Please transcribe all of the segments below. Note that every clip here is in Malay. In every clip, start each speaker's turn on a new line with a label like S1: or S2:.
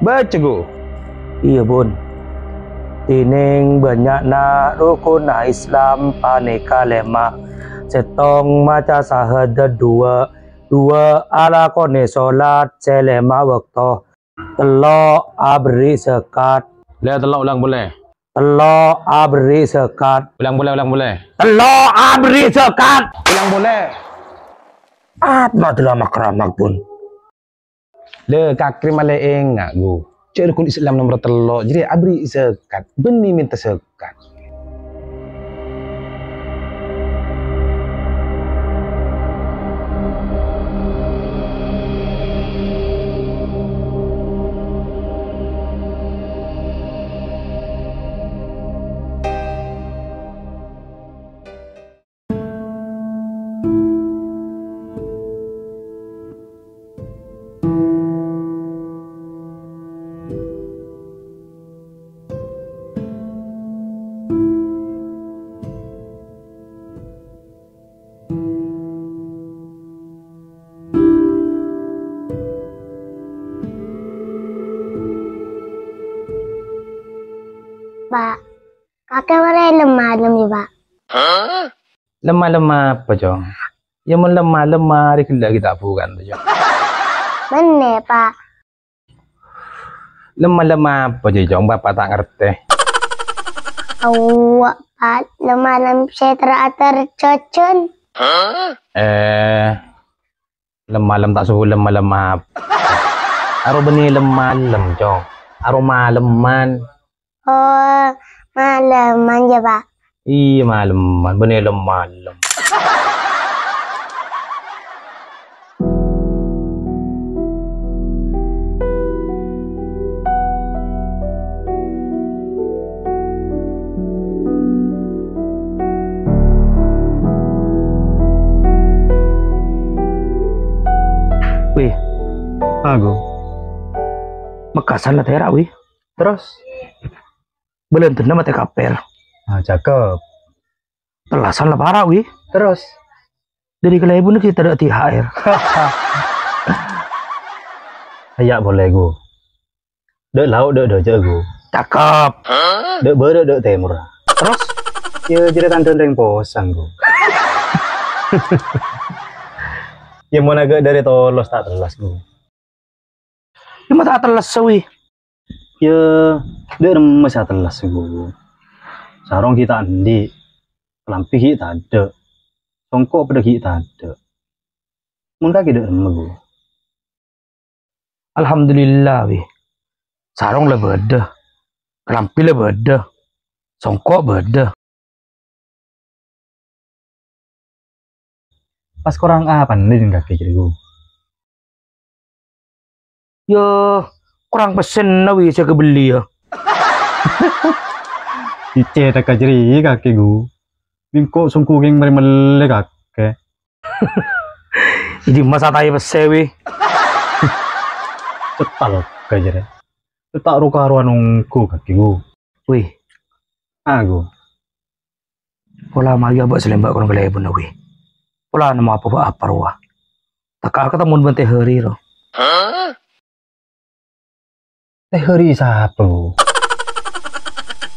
S1: Baca go.
S2: Iya bun. Tining banyak nak rukun Islam paneka lema setong maca sahada dua dua ala kone solat selema waktu telo abri sekat
S1: Lihat telok ulang boleh.
S2: telo abri sekat
S1: Ulang boleh.
S2: telo abri sekat
S1: Ulang boleh.
S2: apa drama keramak pun
S1: Le kakri male enggak go. Cek rukun Islam nomor telok. Jadi abri sekat. Beni minta sekat.
S3: Pak, kakek mana lemah ya Pak?
S1: Lemah-lemah apa jong? Ya mun lemah-lemah hari kita bukan jong.
S3: Bener Pak.
S1: Lemah-lemah apa jong? Bapak tak ngerti.
S3: Awak Pak, lemah saya teratur cocon.
S1: Lemah-lem tak suhu lemah-lemah. Aro beni lemah-lem jong. Aro maleman.
S3: Oh, malaman ya Pak.
S1: Iya maleman, beni lemah-lem.
S2: wih
S1: Aku.
S2: mekasan lah tera wih
S1: Terus?
S2: belum tenang mati kapel
S1: Ah, cakep.
S2: telasan lah parah wih
S1: Terus?
S2: dari kelai pun kita ada THR
S1: Ayak boleh go. Dek lauk dek dojo go.
S2: cakep
S1: Dek ber dek temur.
S2: terus
S1: Ya jadi tante yang posang go. Ya mau agak dari tolos tak telas go.
S2: cuma tak teles wih
S1: Ya dek remes tak telas go. Sarong kita andi. Lampi kita ada. Songkok pada kita ada. Mun kaki dek remes go.
S2: alhamdulillah wih sarong lah beda kelampi lah beda songkok beda
S1: Pas korang apa nih kaki jadi go.
S2: ya kurang pesen lah wih saya kebeli ya
S1: Ice tak jadi kaki go. Bingko sungku geng mele kaki.
S2: jadi masa tayo pesen wih
S1: Cetal kajere. Cetak ruka ruanungku kaki go.
S2: wih
S1: Aku.
S2: pola maya buat selembak kurang kelai pun wih pola nama apa ruah tak ketemu bente hari loh
S1: Teh hari siapa go?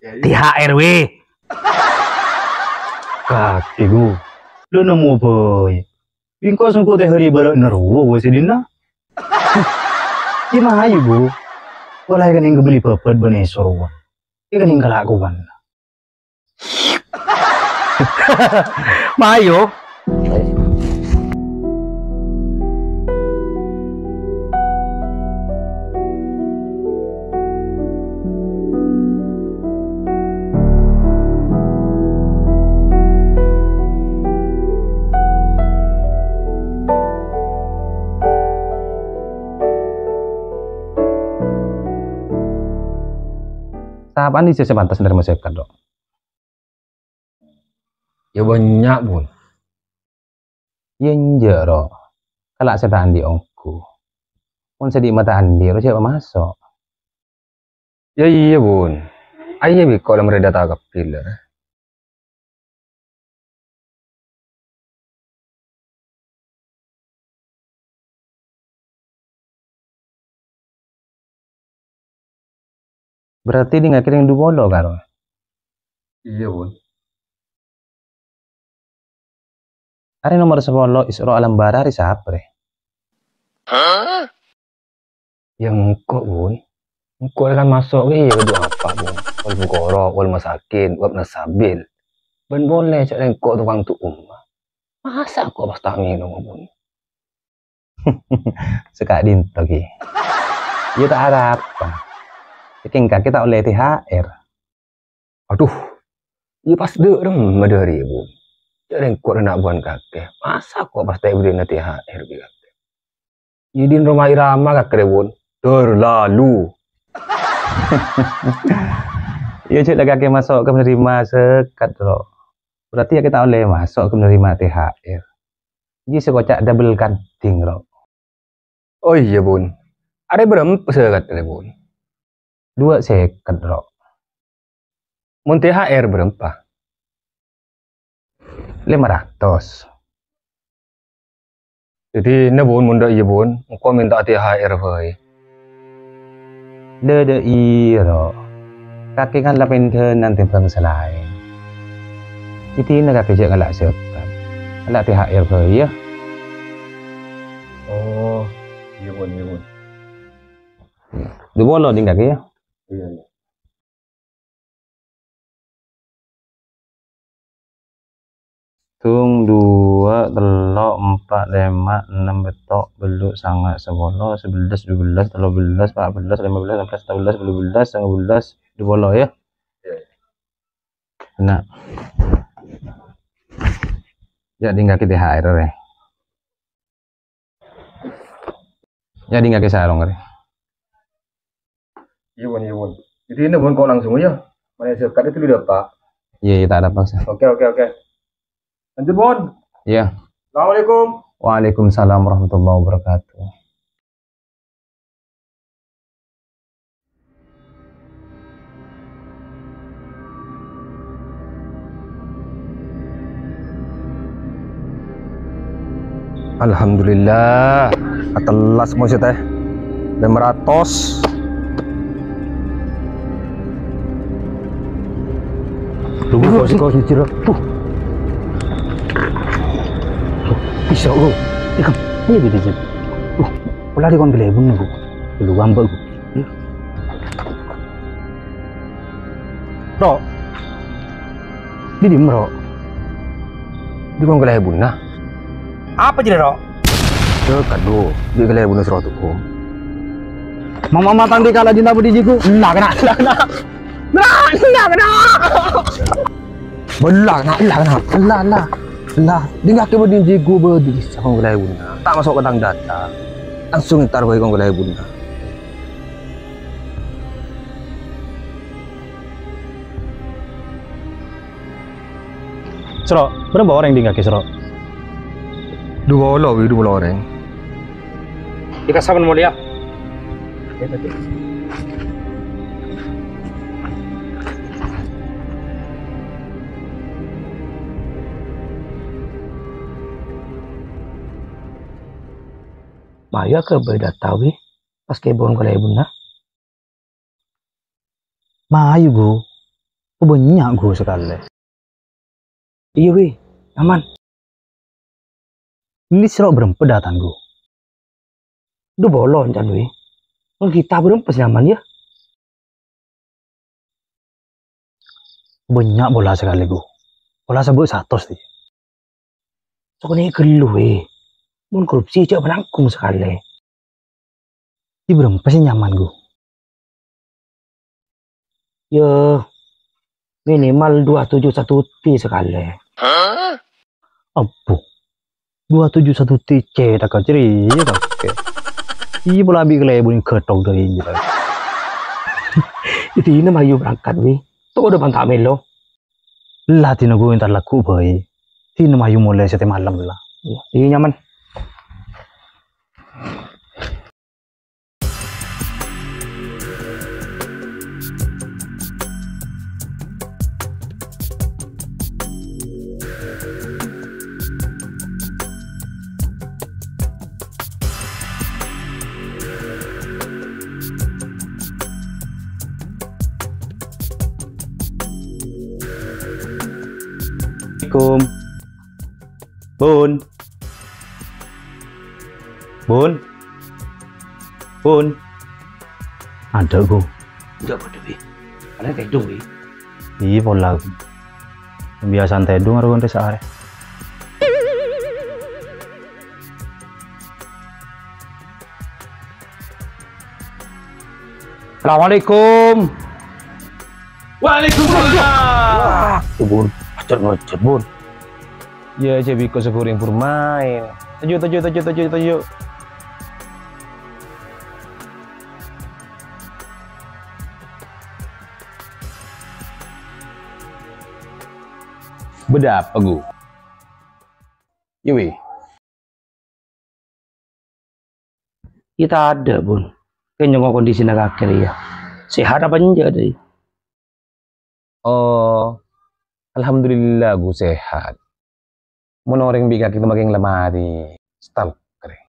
S2: THR wih
S1: Kaki go. Lu nemu boy. Bingko sungku teh hari baru neruwo gue sedina. Gimana ayo go? Boleh kan yang beli pepet benesor wa. Ya kan yang kelakuan.
S2: mayo
S1: Apaan sih sepantas dari masyarakat dok?
S4: Ya banyak pun.
S1: Ya enggak dok. Kalau saya andi ongku. Pun sedih mata andi, harus siapa masuk?
S4: Ya iya bun. Ayo bi kalau mereka tak kapil. Berarti dia nggak kirim dua bolo kan?
S1: Iya, Bun.
S4: Hari nomor 10 Isra Alam Bara hari siapa deh? Yang engkau Bun. Engkau kan masuk ke iya kedua apa Bun? Wal bukoro, wal masakin, wal nasabil. Ben boleh cak engkau tukang tu ummah. Masa aku pas tak minum Bun? Suka dinto ki. Iya tak ada apa. Saking kita oleh THR. Aduh, iya pas dong dari Bun. Jadi kok nak buan kakek. Masa kok pas tak beri nanti THR bi kakek. Jadi rumah irama kakek Bun. Terlalu. Iya cik kakek masuk ke menerima sekat loh. Berarti ya kita oleh masuk ke menerima THR. Jadi sekocak double cutting loh. Oh iya Bun. Ada berapa sekat Bun? 2 sekat loh. Mun THR berapa? 500. Jadi ne Bun munda iya Bun, engkau minta THR boy. Dede iro. Kakek kan lapin nanti bang selain. Jadi ne kakek cek ngalak sekat. Ngalak THR boy ya.
S1: Oh, iya, Bun, iya, Bun.
S4: Dua bolo ding kakek ya.
S1: Iya, iya.
S4: Tung 2 telok 4 5 6 betok beluk sangat 10 11 12 13 14 15 16 17 18 19 dua bolo ya. Nah. Ya tinggal kita THR ya. Ya tinggal kita sarong ya.
S1: Iya, Bun, iya, Bun. Jadi ini Bun kok langsung ya. Mana sekat itu udah Pak.
S4: Iya, tak ada paksa.
S1: Oke. Lanjut, Bun.
S4: Iya.
S1: Assalamualaikum.
S4: Waalaikumsalam warahmatullahi wabarakatuh. Alhamdulillah. Atelas semua teh. 500.
S2: Tunggu kau cicir. Bisa lo. Ikam. Iya gitu je. Pola di kon gelebun aku. Lu gambak aku. Ro. Di ro.
S4: Di kon gelebun nah.
S2: Apa jadi ro?
S4: Kado. Di gelebun surat hukum.
S2: Mama matang di kala jinta budi jiku. Lah kena. Belah kena. Lah, di kaki budi jiku budi sama gelebun. Tak masuk ke tang data. Langsung ntar bagi kon gelebun.
S1: Serok, berapa orang di kaki serok?
S4: 2 orang.
S2: Dikasaban mulia. Maya ke beda tawi pas kebon kalau ibu na.
S1: Mayu go, banyak go sekali.
S2: Iya weh, aman.
S1: Ini serok berempat datang go.
S2: Duh bolon kan weh. Kita berempat nyaman ya.
S1: Banyak bola sekali go. Bola sebut 100 sih.
S2: Soalnya geluh weh. Mun korupsi cak penanggung sekali.
S1: Ini berempat sih nyaman go.
S2: Ya minimal 271 T sekali.
S1: Apa? 271 TC tak kau ceria tak ke. Iya bola ambil kelebun ketok dari ini.
S2: Itu ini mayu berangkat weh. Tuh udah pantak melo.
S1: Lah tina gue entar laku boy. Tina mayu mulai setiap malam lah.
S2: Iya nyaman.
S1: Assalamualaikum. Bun. Bun. Bun. Ada go.
S2: Enggak pada bi. Kalian kayak dong bi.
S1: Iya pola. Kebiasaan tedung harus nganti sehari.
S2: Assalamualaikum.
S4: Waalaikumsalam.
S2: Bun, macet bun.
S4: Ya jadi kau sekuring bermain. Tujuh. Beda apa gu? Yui.
S2: Kita ada bun. Kayaknya kondisi nak akhir ya. Sehat apa enggak deh?
S4: Oh, alhamdulillah gue sehat. Menoreng bika kita makin lemari. Stal kering.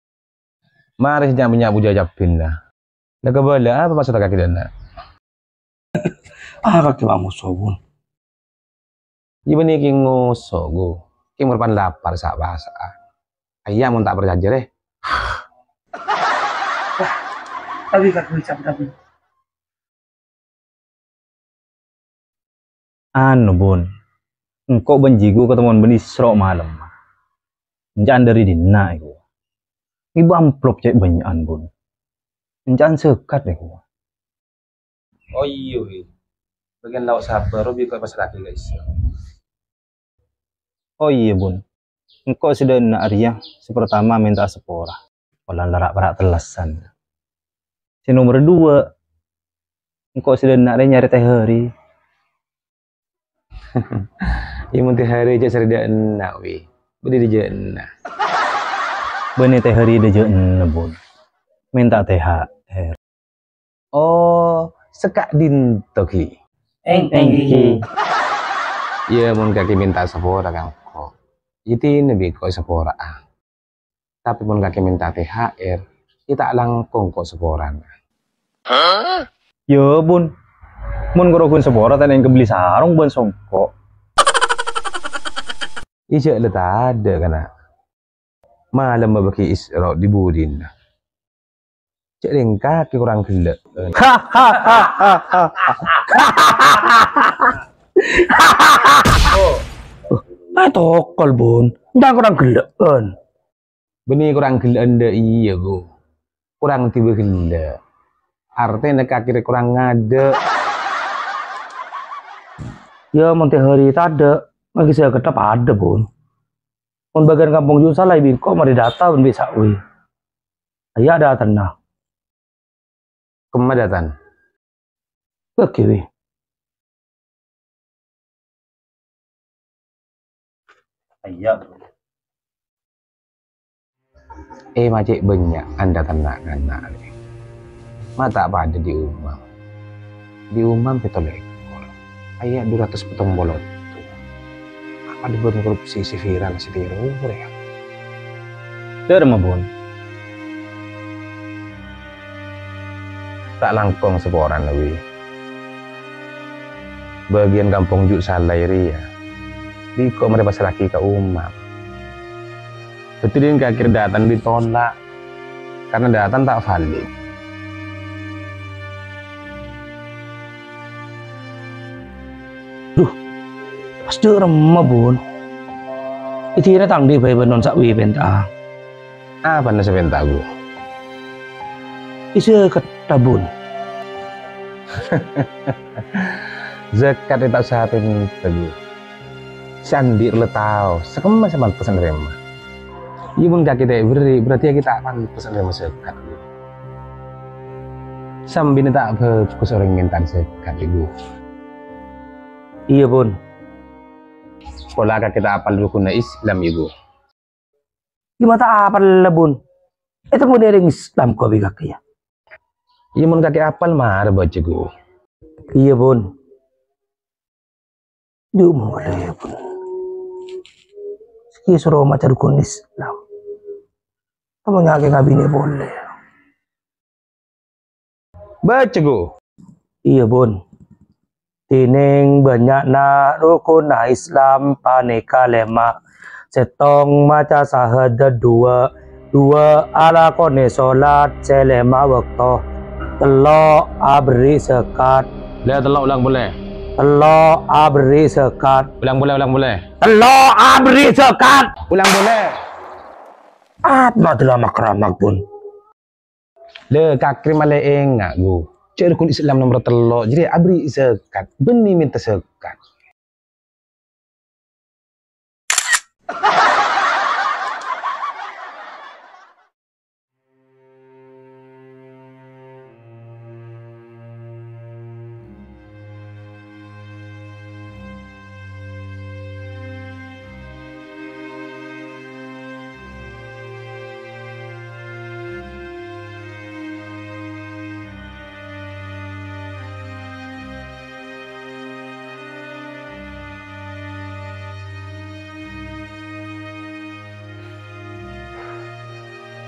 S4: Mari jangan punya jajabin lah. Dah kebala apa maksud kaki dana?
S2: Kaki kamu sobun.
S4: Ibu ni king ngoso gue. King merupakan lapar sak bahasa. Ayah mau tak berjanji deh.
S2: Tapi kaki tapi.
S1: Anu bun. Engkau benjigo ketemuan benih serok malam. Jangan dari dina itu. Ibu amplop cek banyakan bun. Jangan sekat deh.
S4: Oh iya, bagian lauk sabar, Robi kau pasal lagi guys.
S1: Oh iya bun. Engkau sudah nak Arya. Pertama minta sepora. Kalau larak telasan. Si nomor 2. Engkau sudah nak nyari teh hari.
S4: Iya mau teh hari aja serida enak wi. Beri dia enak.
S1: Benih teh hari dia bun. Minta THR.
S4: Oh, sekak dintoki.
S1: Engki.
S4: Iya mau kaki minta sepora kan kok. Itu nabi kok sepora ah. Tapi mau kaki minta THR, kita langkong kok seporan.
S1: Yo bun. Mun ngorogun sepora tan yang kebeli sarung bun songkok.
S4: Iya letak ada kana. Malam bagi isra di budin. Cek kaki kurang gelek.
S2: Tokol bun. Jangan kurang gelekan.
S4: Benih kurang gelek anda iya go. Kurang tiba gelek. Artinya kaki kurang ngade.
S2: Ya monte hari ada. Lagi saya ketap ada bun. Pun bagian kampung juga salah ibu kok mari data pun bisa wi. Ayah ada tanah.
S4: Kemadatan.
S2: Oke wi.
S1: Iya.
S4: Macik banyak anda tanah. Mata apa ada di umam. Di umam petol ekor. Ayah 200 petong bolot. Apa dibuat korupsi si viral si tiru ya?
S1: Derma bun.
S4: Tak langkong seporan wi. Bagian kampung juk salah iri ya. Di kok mereka pasal laki ke umam. Betulin kaki datang ditolak karena datang tak valid.
S2: Pas dia remah bun. Itu ini tang di bayi benon sakwi benta.
S4: Apa nasi bentagu?
S2: Isu ketabun.
S4: Zakat tak sahatin tegu. Sandir letau, sekemas sama pesan remah. Iya pun kaki tak beri, berarti kita akan pesan remah zakat. Sambil tak fokus orang minta zakat ibu.
S2: Iya bun.
S4: Pola kita apal rukun Islam ibu.
S2: Gimana apa lah bun? Itu mau dari Islam kau bilang ya.
S4: Iya mun kaki apal mar baca gue.
S2: Iya bun. Dia mau ada bun. Sekian suruh macam rukun Islam. Kamu nyake ngabini boleh.
S4: Baca gue.
S2: Iya bun. Tining banyak na rukun na Islam paneka lema setong maca syahadat dua ala kone solat selema waktu telo abri sekat
S4: Boleh telok ulang boleh.
S2: telo abri sekat
S4: Ulang boleh.
S2: telo abri sekat
S4: Ulang boleh.
S2: apa drama keramak pun
S4: Le kakri male enggak gu. Cek rukun Islam nomor telok. Jadi abri sekat. Beni minta sekat.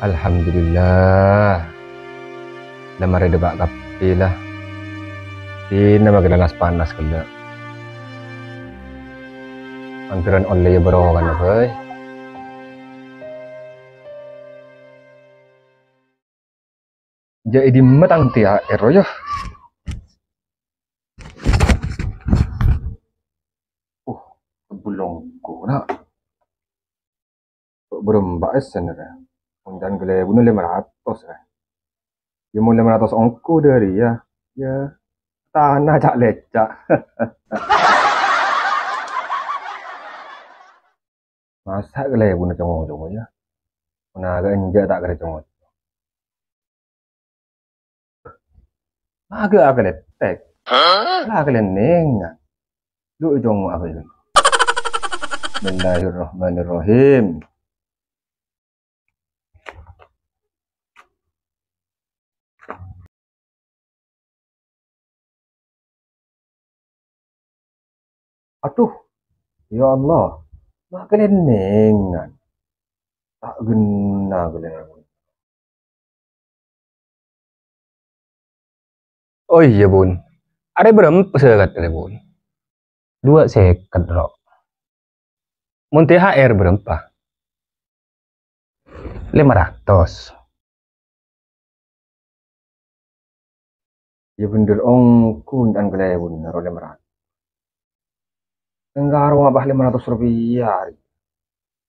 S4: Alhamdulillah. Lemari debak kapi lah. Ini bagi nanas panas kena. Ampiran oleh bero kan apa? Jadi matang tia ero ya. Bulongku nak. Berembak sebenarnya. Dan gele bunuh 500 kan. Dia mau 500 ongko dari ya. Ya. Tanah cak lecak. Masa gele bunuh congong ya. Mana agak enjak tak gele congong. Agak letek. Agak leneng. Lu congong apa itu? Bismillahirrahmanirrahim. Aduh, ya Allah, mak kelenengan, tak gena kelenengan. Oh iya bun, ada berapa sekat ada bun? 2 sekat loh. Mun THR berapa? 500. Ya bener ongku dan kelenengan naruh 500. Enggak rumah bah 500 rupiah.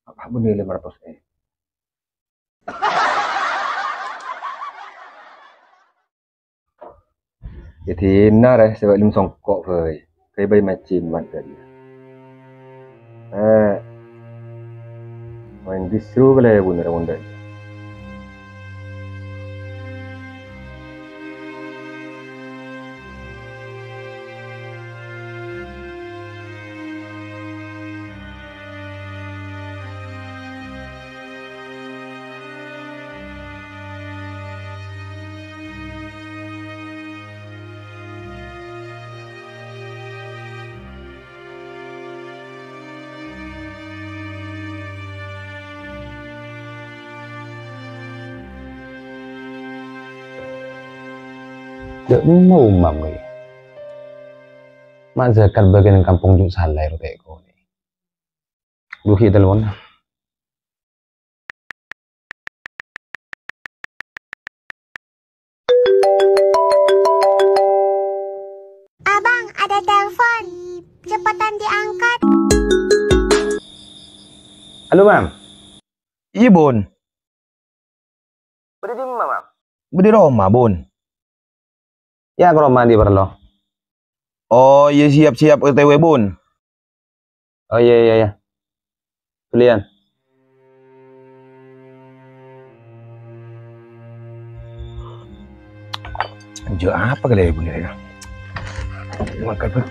S4: Apa bunyi 500 Jadi nar sebab lim songkok voi. Kayak bayi macam mat tadi. Main disuruh kalau bener bener. Dek mau mamai. Mak zakat bagian kampung juk salai ro kayak kau ni. Duhi telepon.
S3: Abang, ada telepon. Cepetan diangkat.
S2: halo mam
S5: Iya bun,
S2: beri di mana mam
S5: di Roma bun.
S2: ya ke rumah di perlo
S5: Oh iya siap-siap OTW bun.
S2: oh iya pilihan
S5: Jo apa kali ya bun ya? Makan bun.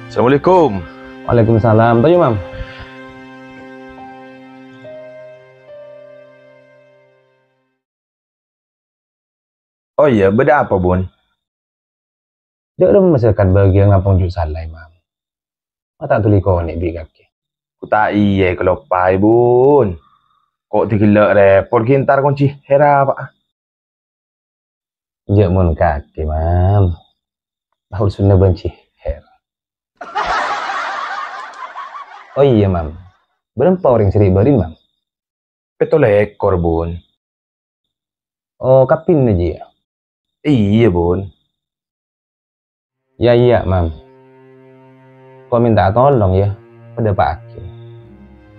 S5: Assalamualaikum.
S4: Waalaikumsalam. Tahu mam.
S5: Oh iya, beda apa bun?
S4: Dia udah memasakkan bagian ngampung juk salai mam. Mata tuli kau ni bi kaki.
S5: Ku tak iya kalau pai bun. Kok digilak repot gintar kunci hera pak.
S4: Jek mun kaki mam. Tahu sunnah benci her. Oh iya mam. Berapa orang seri barin mam?
S5: Betul ekor bun.
S4: Oh kapin aja ya.
S5: Iya bun.
S4: Ya iya mam. Kau minta tolong ya pada Pak Hakim.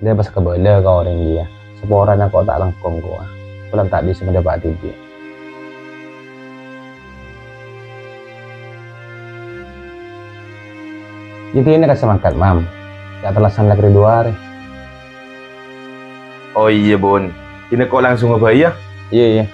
S4: Dia pas kebela kau orang dia. Seporanya kau tak lengkong kau. Pulang tak bisa mendapat TV. Jadi ini kasih makan mam. Ya terlasan lagi 2 hari.
S5: Oh iya bun. Ini kok langsung ngebayar?
S4: Iya iya.